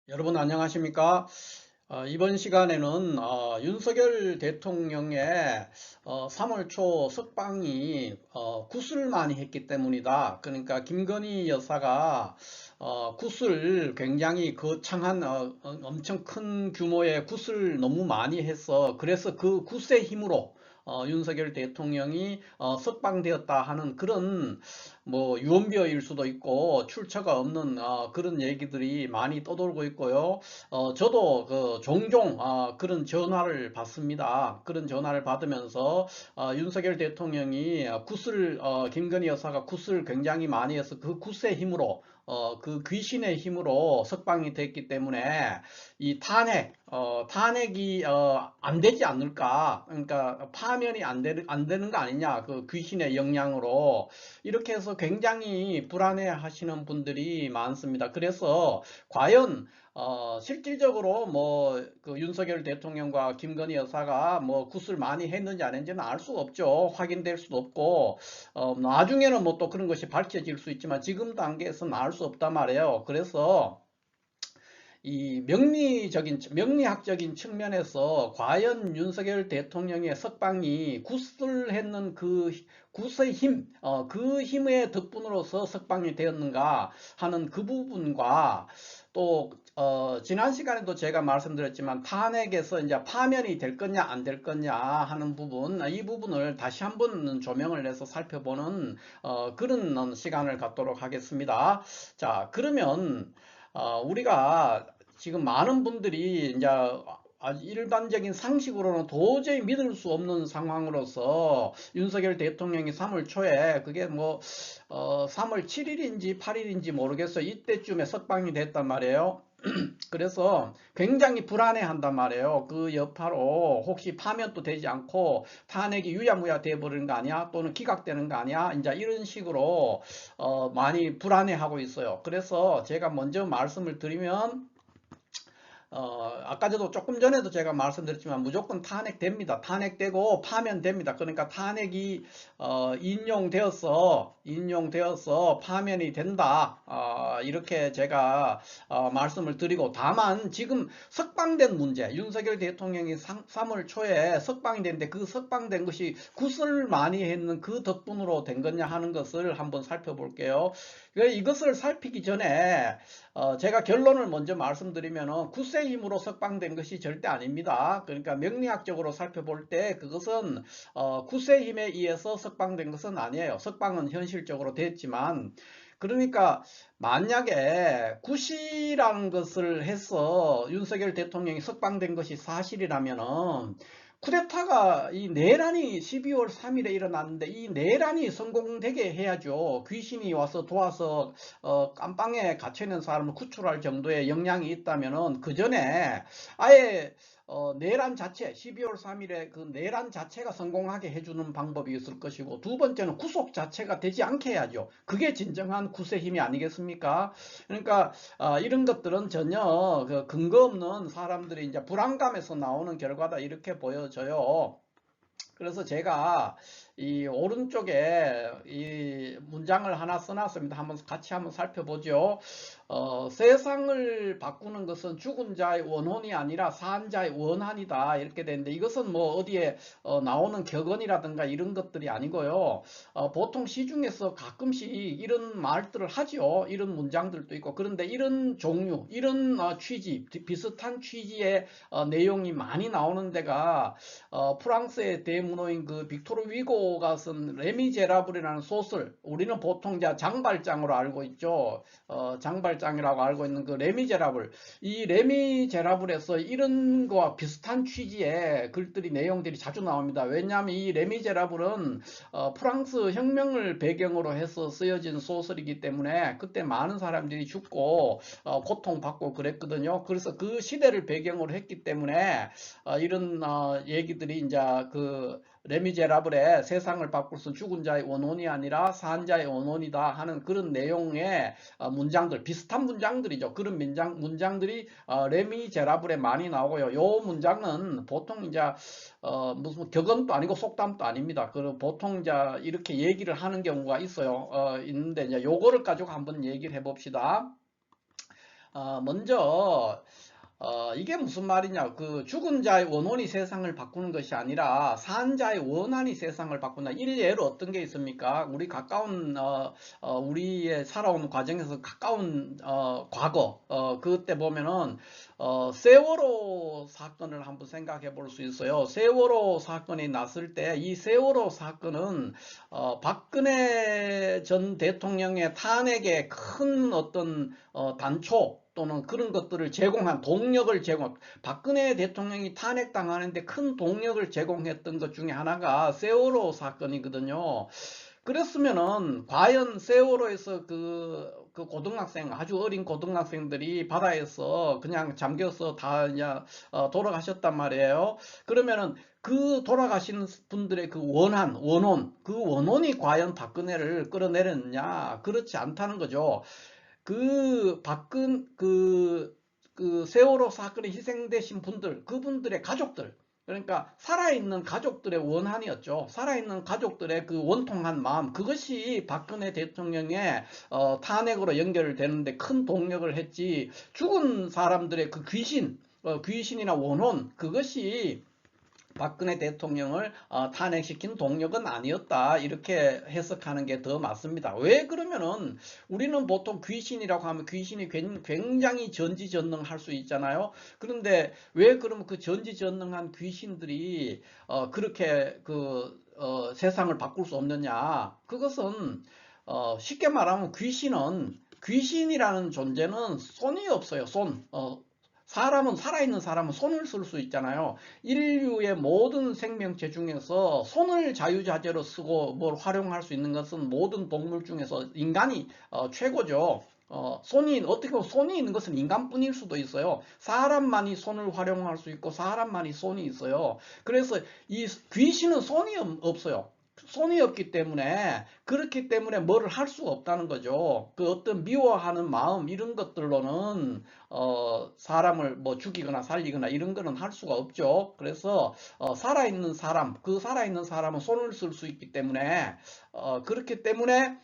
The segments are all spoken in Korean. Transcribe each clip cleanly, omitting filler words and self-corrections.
여러분 안녕하십니까? 이번 시간에는 윤석열 대통령의 3월 초 석방이 굿을 많이 했기 때문이다. 그러니까 김건희 여사가 굿을 굉장히 거창한 엄청 큰 규모의 굿을 너무 많이 해서 그래서 그 굿의 힘으로 윤석열 대통령이 석방되었다 하는 그런 뭐 유언비어일 수도 있고 출처가 없는 그런 얘기들이 많이 떠돌고 있고요. 저도 종종 그런 전화를 받습니다. 그런 전화를 받으면서 윤석열 대통령이 김건희 여사가 굿을 굉장히 많이 해서 그 굿의 힘으로 그 귀신의 힘으로 석방이 됐기 때문에 이 탄핵이 안 되지 않을까? 그러니까 파면이 안 되는 거 아니냐? 그 귀신의 영향으로 이렇게 해서 굉장히 불안해 하시는 분들이 많습니다. 그래서 과연 실질적으로 그 윤석열 대통령과 김건희 여사가 뭐 굿을 많이 했는지 안 했는지는 알 수 없죠. 확인될 수도 없고 나중에는 뭐 또 그런 것이 밝혀질 수 있지만 지금 단계에서는 알 수 없단 말이에요. 그래서 이 명리학적인 측면에서 과연 윤석열 대통령의 석방이 굿을 했는 그 굿의 힘, 그 힘의 덕분으로서 석방이 되었는가 하는 그 부분과 또 지난 시간에도 제가 말씀드렸지만 탄핵에서 이제 파면이 될 거냐 안 될 거냐 하는 부분, 이 부분을 다시 한번 조명을 해서 살펴보는 그런 시간을 갖도록 하겠습니다. 자, 그러면 우리가 지금 많은 분들이 이제 아주 일반적인 상식으로는 도저히 믿을 수 없는 상황으로서 윤석열 대통령이 3월 초에 그게 뭐 3월 7일인지 8일인지 모르겠어요. 이때쯤에 석방이 됐단 말이에요. 그래서 굉장히 불안해 한단 말이에요. 그 여파로 혹시 파면도 되지 않고 탄핵이 유야무야 돼버리는 거 아니야? 또는 기각되는 거 아니야? 이제 이런 식으로 많이 불안해 하고 있어요. 그래서 제가 먼저 말씀을 드리면 아까 저도 조금 전에도 제가 말씀드렸지만 무조건 탄핵됩니다. 탄핵되고 파면됩니다. 그러니까 탄핵이 인용되어서 파면이 된다. 이렇게 제가 말씀을 드리고 다만 지금 석방된 문제, 윤석열 대통령이 3월 초에 석방이 됐는데 그 석방된 것이 굿을 많이 했는 그 덕분으로 된 거냐 하는 것을 한번 살펴볼게요. 이것을 살피기 전에 제가 결론을 먼저 말씀드리면 굿의 힘으로 석방된 것이 절대 아닙니다. 그러니까 명리학적으로 살펴볼 때 그것은 굿의 힘에 의해서 석방된 것은 아니에요. 석방은 현실적으로 됐지만 그러니까 만약에 굿이라는 것을 해서 윤석열 대통령이 석방된 것이 사실이라면은 쿠데타가 이 내란이 12월 3일에 일어났는데 이 내란이 성공되게 해야죠. 귀신이 와서 도와서 깜빵에 갇혀있는 사람을 구출할 정도의 역량이 있다면은 그 전에 아예 내란 자체 12월 3일에 그 내란 자체가 성공하게 해주는 방법이 있을 것이고 두 번째는 구속 자체가 되지 않게 해야죠. 그게 진정한 굿의 힘이 아니겠습니까? 그러니까 이런 것들은 전혀 그 근거 없는 사람들이 이제 불안감에서 나오는 결과다 이렇게 보여져요. 그래서 제가 이 오른쪽에 이 문장을 하나 써놨습니다. 같이 한번 살펴보죠. 세상을 바꾸는 것은 죽은 자의 원혼이 아니라 산 자의 원한이다. 이렇게 되는데 이것은 뭐 어디에 나오는 격언이라든가 이런 것들이 아니고요. 보통 시중에서 가끔씩 이런 말들을 하죠. 이런 문장들도 있고. 그런데 이런 종류, 이런 취지, 비슷한 취지의 내용이 많이 나오는 데가 프랑스의 대문호인 그 빅토르 위고가 쓴 레미제라블이라는 소설, 우리는 보통 장발장으로 알고 있죠. 장발장이라고 알고 있는 그 레미제라블, 이 레미제라블에서 이런 거와 비슷한 취지의 글들이 내용들이 자주 나옵니다. 왜냐하면 이 레미제라블은 프랑스 혁명을 배경으로 해서 쓰여진 소설이기 때문에 그때 많은 사람들이 죽고 고통받고 그랬거든요. 그래서 그 시대를 배경으로 했기 때문에 이런 얘기들이 이제 그 레미제라블의 세상을 바꿀 수 죽은 자의 원혼이 아니라 산 자의 원혼이다 하는 그런 내용의 문장들, 비슷한 문장들이죠. 그런 문장들이 레미제라블에 많이 나오고요. 요 문장은 보통 이제 무슨 격언도 아니고 속담도 아닙니다. 그 보통 이제 이렇게 얘기를 하는 경우가 있어요. 있는데 이제 요거를 가지고 한번 얘기를 해봅시다. 먼저 이게 무슨 말이냐? 그 죽은 자의 원혼이 세상을 바꾸는 것이 아니라 산 자의 원한이 세상을 바꾼다. 일례로 어떤 게 있습니까? 우리 가까운 우리의 살아온 과정에서 가까운 과거 그때 보면은 세월호 사건을 한번 생각해 볼 수 있어요. 세월호 사건이 났을 때 이 세월호 사건은 박근혜 전 대통령의 탄핵에 큰 어떤 단초 또는 그런 것들을 제공한 동력을 박근혜 대통령이 탄핵당하는데 큰 동력을 제공했던 것 중에 하나가 세월호 사건이거든요. 그랬으면은 과연 세월호에서 그 고등학생 아주 어린 고등학생들이 바다에서 그냥 잠겨서 다 그냥 돌아가셨단 말이에요. 그러면은 그 돌아가신 분들의 그 원혼 그 원혼이 과연 박근혜를 끌어내렸냐? 그렇지 않다는 거죠. 그 세월호 사건에 희생되신 분들, 그분들의 가족들, 그러니까 살아있는 가족들의 원한이었죠. 살아있는 가족들의 그 원통한 마음, 그것이 박근혜 대통령의 탄핵으로 연결되는데 큰 동력을 했지. 죽은 사람들의 그 귀신이나 원혼, 그것이 박근혜 대통령을 탄핵시킨 동력은 아니었다, 이렇게 해석하는 게 더 맞습니다. 왜 그러면은 우리는 보통 귀신이라고 하면 귀신이 굉장히 전지전능할 수 있잖아요. 그런데 왜 그러면 그 전지전능한 귀신들이 그렇게 세상을 바꿀 수 없느냐? 그것은 쉽게 말하면 귀신이라는 존재는 손이 없어요. 살아있는 사람은 손을 쓸 수 있잖아요. 인류의 모든 생명체 중에서 손을 자유자재로 쓰고 뭘 활용할 수 있는 것은 모든 동물 중에서 인간이 최고죠. 어떻게 보면 손이 있는 것은 인간뿐일 수도 있어요. 사람만이 손을 활용할 수 있고 사람만이 손이 있어요. 그래서 이 귀신은 손이 없어요. 손이 없기 때문에, 그렇기 때문에 뭐를 할 수가 없다는 거죠. 그 어떤 미워하는 마음 이런 것들로는 사람을 뭐 죽이거나 살리거나 이런 거는 할 수가 없죠. 그래서 살아있는 사람, 그 살아있는 사람은 손을 쓸 수 있기 때문에 그렇기 때문에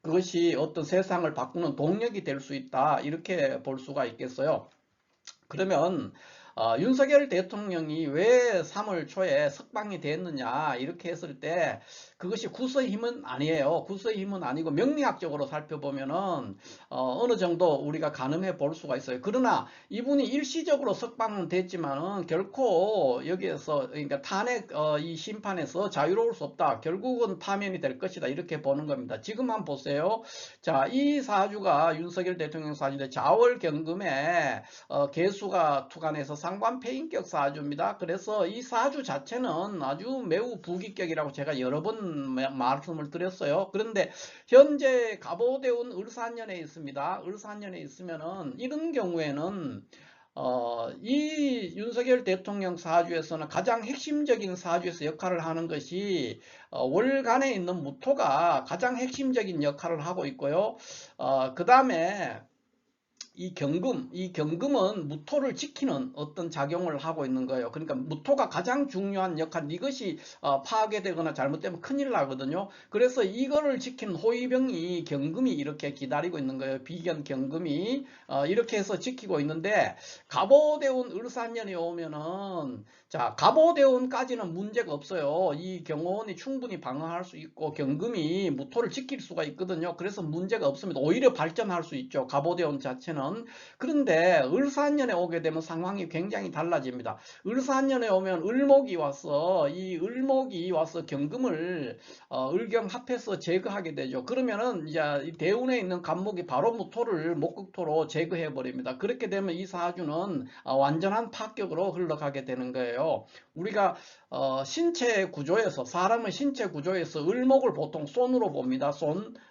그것이 어떤 세상을 바꾸는 동력이 될 수 있다, 이렇게 볼 수가 있겠어요. 그러면 윤석열 대통령이 왜 3월 초에 석방이 됐느냐, 이렇게 했을 때 그것이 구서의 힘은 아니에요. 구서의 힘은 아니고 명리학적으로 살펴보면은 어느 정도 우리가 가늠해 볼 수가 있어요. 그러나 이분이 일시적으로 석방은 됐지만은 결코 여기에서, 그러니까 탄핵 이 심판에서 자유로울 수 없다, 결국은 파면이 될 것이다, 이렇게 보는 겁니다. 지금 한번 보세요. 자, 이 사주가 윤석열 대통령 사주인데 자월 경금에 개수가 투간해서 상관폐인격 사주입니다. 그래서 이 사주 자체는 아주 매우 부귀격이라고 제가 여러 번 말씀을 드렸어요. 그런데 현재 갑오대운 을사년에 있습니다. 을사년에 있으면은 이런 경우에는 이 윤석열 대통령 사주에서는 가장 핵심적인 사주에서 역할을 하는 것이 월간에 있는 무토가 가장 핵심적인 역할을 하고 있고요. 그 다음에 이 경금은 무토를 지키는 어떤 작용을 하고 있는 거예요. 그러니까 무토가 가장 중요한 역할, 이것이 파괴되거나 잘못되면 큰일 나거든요. 그래서 이거를 지키는 호위병이 경금이 이렇게 기다리고 있는 거예요. 비견 경금이 이렇게 해서 지키고 있는데, 갑오대운 을사년이 오면은, 자, 갑오대운까지는 문제가 없어요. 이 경호원이 충분히 방어할 수 있고 경금이 무토를 지킬 수가 있거든요. 그래서 문제가 없습니다. 오히려 발전할 수 있죠, 갑오대운 자체는. 그런데 을사년에 오게 되면 상황이 굉장히 달라집니다. 을사년에 오면 이 을목이 와서 경금을 을경합해서 제거하게 되죠. 그러면은 이제 이 대운에 있는 간목이 바로 무토를 목극토로 제거해 버립니다. 그렇게 되면 이 사주는 완전한 파격으로 흘러가게 되는 거예요. 우리가 신체 구조에서, 사람의 신체 구조에서 을목을 보통 손으로 봅니다.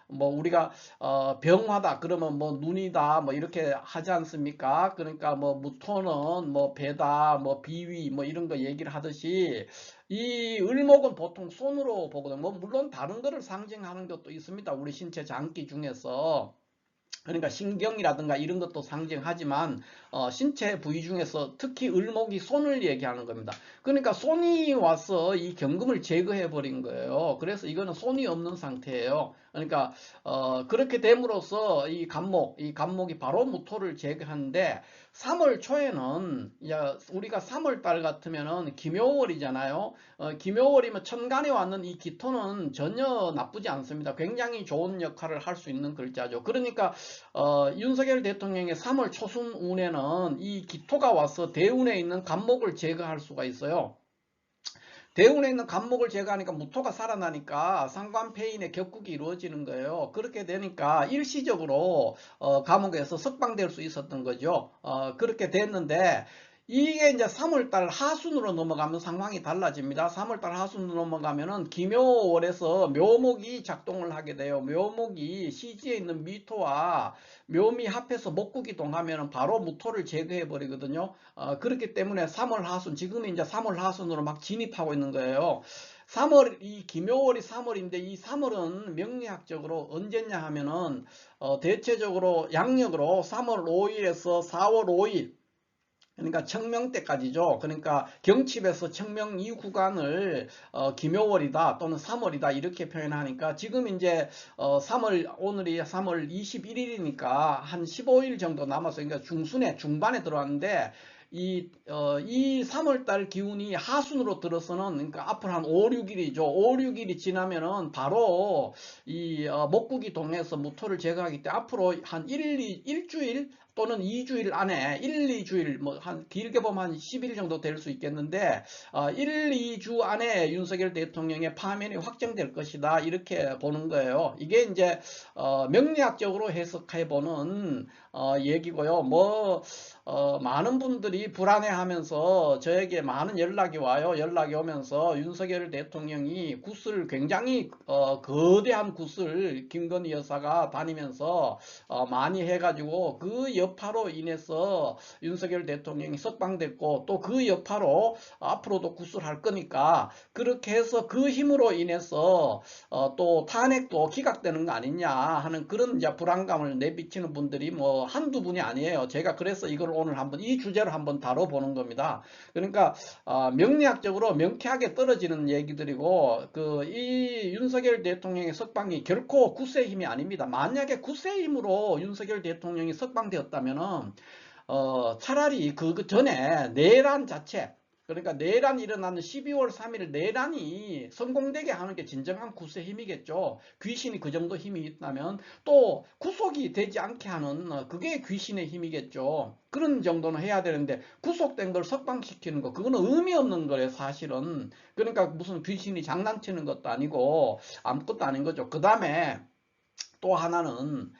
뭐 우리가 병화다 그러면 뭐 눈이다 뭐 이렇게 하지 않습니까? 그러니까 뭐 무토는 뭐 배다, 뭐 비위, 뭐 이런 거 얘기를 하듯이 이 을목은 보통 손으로 보거든요. 뭐 물론 다른 거를 상징하는 것도 있습니다, 우리 신체 장기 중에서. 그러니까 신경이라든가 이런 것도 상징하지만 신체 부위 중에서 특히 을목이 손을 얘기하는 겁니다. 그러니까 손이 와서 이 경금을 제거해 버린 거예요. 그래서 이거는 손이 없는 상태예요. 그러니까 그렇게 됨으로써 이 감목이 바로 무토를 제거하는데 3월 초에는 우리가 3월 달 같으면은 김요월이잖아요. 김요월이면 천간에 왔는 이 기토는 전혀 나쁘지 않습니다. 굉장히 좋은 역할을 할 수 있는 글자죠. 그러니까 윤석열 대통령의 3월 초순 운에는 이 기토가 와서 대운에 있는 간목을 제거할 수가 있어요. 대운에 있는 간목을 제거하니까 무토가 살아나니까 상관폐인의 격국이 이루어지는 거예요. 그렇게 되니까 일시적으로 감옥에서 석방될 수 있었던 거죠. 그렇게 됐는데 이게 이제 3월달 하순으로 넘어가면 상황이 달라집니다. 3월달 하순으로 넘어가면은 기묘월에서 묘목이 작동을 하게 돼요. 묘목이 시지에 있는 미토와 묘미 합해서 목구기동하면 바로 무토를 제거해 버리거든요. 그렇기 때문에 3월 하순, 지금 이제 3월 하순으로 막 진입하고 있는 거예요. 3월, 이 기묘월이 3월인데 이 3월은 명리학적으로 언제냐 하면은 대체적으로 양력으로 3월 5일에서 4월 5일, 그러니까 청명 때까지죠. 그러니까 경칩에서 청명 이 구간을 기묘월이다 또는 3월이다 이렇게 표현하니까 지금 이제 3월, 오늘이 3월 21일이니까 한 15일 정도 남았어요. 그러니까 중반에 들어왔는데 이 3월달 기운이 하순으로 들어서는, 그러니까 앞으로 한 5, 6일이죠. 5, 6일이 지나면은 바로 목국이 동해서 무토를 제거하기 때문에 앞으로 한 일주일 또는 2주일 안에 1, 2주일 뭐 한 길게 보면 한 10일 정도 될 수 있겠는데 1, 2주 안에 윤석열 대통령의 파면이 확정될 것이다 이렇게 보는 거예요. 이게 이제 명리학적으로 해석해 보는 얘기고요. 뭐 많은 분들이 불안해하면서 저에게 많은 연락이 와요. 연락이 오면서 윤석열 대통령이 굿을 굉장히 거대한 굿을 김건희 여사가 다니면서 많이 해가지고 그 여파로 인해서 윤석열 대통령이 석방됐고 또 그 여파로 앞으로도 굿을 할 거니까 그렇게 해서 그 힘으로 인해서 또 탄핵도 기각되는 거 아니냐 하는 그런 이제 불안감을 내비치는 분들이 뭐 한두 분이 아니에요. 제가 그래서 이걸 오늘 한번 이 주제로 한번 다뤄보는 겁니다. 그러니까 명리학적으로 명쾌하게 떨어지는 얘기들이고 이 윤석열 대통령의 석방이 결코 굿의 힘이 아닙니다. 만약에 굿의 힘으로 윤석열 대통령이 석방되었다면은 차라리 그 전에 내란 자체, 그러니까 내란이 일어나는 12월 3일 내란이 성공되게 하는 게 진정한 굿의 힘이겠죠. 귀신이 그 정도 힘이 있다면 또 구속이 되지 않게 하는 그게 귀신의 힘이겠죠. 그런 정도는 해야 되는데 구속된 걸 석방시키는 거 그거는 의미 없는 거예요 사실은. 그러니까 무슨 귀신이 장난치는 것도 아니고 아무것도 아닌 거죠. 그 다음에 또 하나는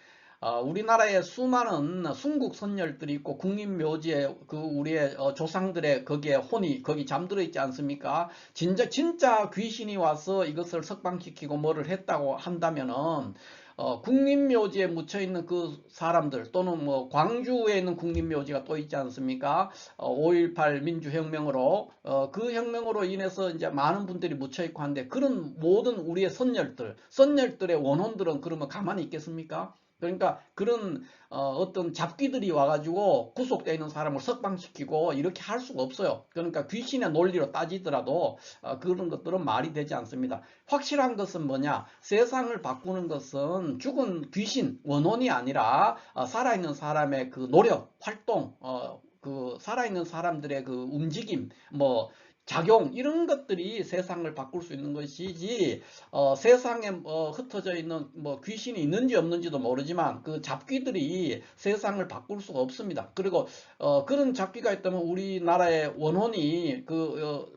우리나라에 수많은 순국 선열들이 있고 국립묘지에 우리의 조상들의 거기에 혼이 거기 잠들어 있지 않습니까? 진짜 귀신이 와서 이것을 석방시키고 뭐를 했다고 한다면은 국립묘지에 묻혀 있는 그 사람들 또는 뭐 광주에 있는 국립묘지가 또 있지 않습니까? 5.18 민주혁명으로 그 혁명으로 인해서 이제 많은 분들이 묻혀 있고 한데 그런 모든 우리의 선열들의 원혼들은 그러면 가만히 있겠습니까? 그러니까 그런 어떤 잡귀들이 와가지고 구속되어 있는 사람을 석방시키고 이렇게 할 수가 없어요. 그러니까 귀신의 논리로 따지더라도 그런 것들은 말이 되지 않습니다. 확실한 것은 뭐냐? 세상을 바꾸는 것은 죽은 귀신, 원혼이 아니라 살아있는 사람의 그 노력, 활동, 그 살아있는 사람들의 그 움직임, 뭐 작용 이런 것들이 세상을 바꿀 수 있는 것이지 세상에 흩어져 있는 뭐 귀신이 있는지 없는지도 모르지만 그 잡귀들이 세상을 바꿀 수가 없습니다. 그리고 그런 잡귀가 있다면 우리나라의 원혼이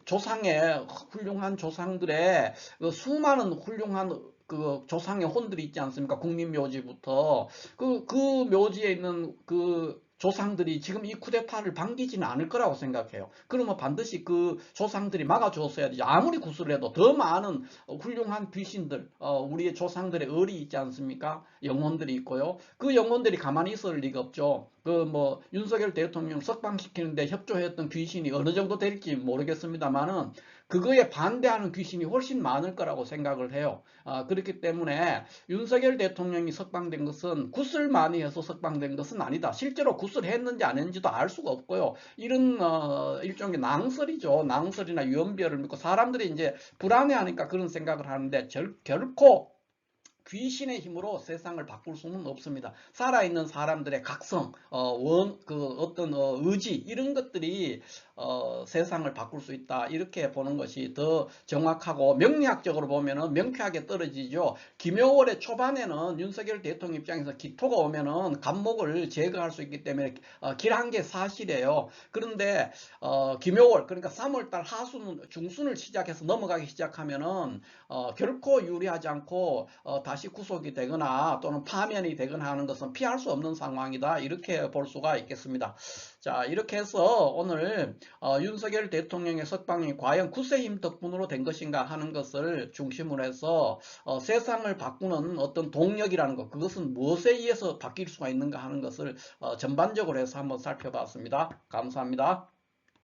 조상의 훌륭한 조상들의 수많은 훌륭한 그 조상의 혼들이 있지 않습니까? 국립묘지부터 그 묘지에 있는 그 조상들이 지금 이 쿠데타를 반기지는 않을 거라고 생각해요. 그러면 반드시 그 조상들이 막아줬어야 되죠. 아무리 구술을 해도 더 많은 훌륭한 귀신들, 우리의 조상들의 을이 있지 않습니까? 영혼들이 있고요. 그 영혼들이 가만히 있을 리가 없죠. 윤석열 대통령 석방시키는데 협조했던 귀신이 어느 정도 될지 모르겠습니다만은 그거에 반대하는 귀신이 훨씬 많을 거라고 생각을 해요. 그렇기 때문에 윤석열 대통령이 석방된 것은 굿을 많이 해서 석방된 것은 아니다. 실제로 굿을 했는지 안 했는지도 알 수가 없고요. 이런 일종의 낭설이죠. 낭설이나 유언비어를 믿고 사람들이 이제 불안해하니까 그런 생각을 하는데 결코 귀신의 힘으로 세상을 바꿀 수는 없습니다. 살아있는 사람들의 각성, 어떤 의지 이런 것들이 세상을 바꿀 수 있다 이렇게 보는 것이 더 정확하고 명리학적으로 보면은 명쾌하게 떨어지죠. 김여월의 초반에는 윤석열 대통령 입장에서 기토가 오면은 간목을 제거할 수 있기 때문에 길한 게 사실이에요. 그런데 김여월 그러니까 3월달 하순 중순을 시작해서 넘어가기 시작하면은 결코 유리하지 않고 다시 구속이 되거나 또는 파면이 되거나 하는 것은 피할 수 없는 상황이다 이렇게 볼 수가 있겠습니다. 자, 이렇게 해서 오늘 윤석열 대통령의 석방이 과연 굳세 힘 덕분으로 된 것인가 하는 것을 중심으로 해서 세상을 바꾸는 어떤 동력이라는 것, 그것은 무엇에 의해서 바뀔 수가 있는가 하는 것을 전반적으로 해서 한번 살펴봤습니다. 감사합니다.